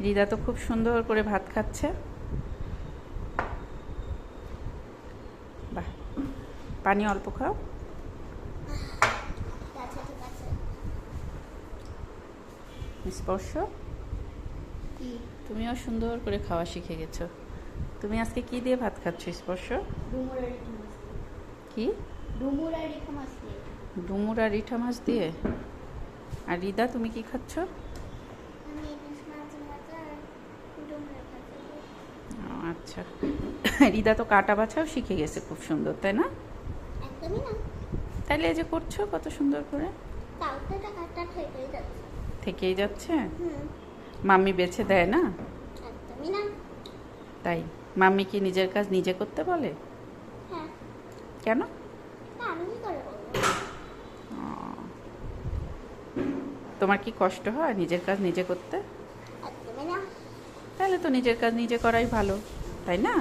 রিদা তো খুব সুন্দর করে ভাত খাচ্ছে। বাহ, পানি অল্প খাও। আচ্ছা ঠিক আছে। স্পর্শ, কি? তুমিও সুন্দর করে খাওয়া শিখে গেছো। তুমি আজকে কি দিয়ে ভাত খাচ্ছ স্পর্শ? ডুমুর আর রিঠা মাছ দিয়ে। কি? ডুমুর আর রিঠা মাছ দিয়ে। ডুমুর আর রিঠা মাছ দিয়ে। আর রিদা তুমি কি খাচ্ছ? আমি ইলিশ মাছ ভাজা আর ডুমুরের ভাজা দিয়ে। ও আচ্ছা। রিদা তো কাটা বাছাও শিখে গেছে খুব সুন্দর, তাই না? একদমই না। তাইলে এই যে করছো কত সুন্দর করে। তাও তো এটা কাটা থেকেই যাচ্ছে। থেকেই যাচ্ছে। হুম। মাম্মি বেছে দেয় না? একদমই না। তাই মাম্মি কি নিজের কাজ নিজে করতে বলে? হ্যাঁ। কেন? তা আমি কি করে বলবো? ও, তোমার কি কষ্ট হয় নিজের কাজ নিজে করতে? একদমই না। তাহলে তো নিজের কাজ নিজে করাই ভালো, তাই না?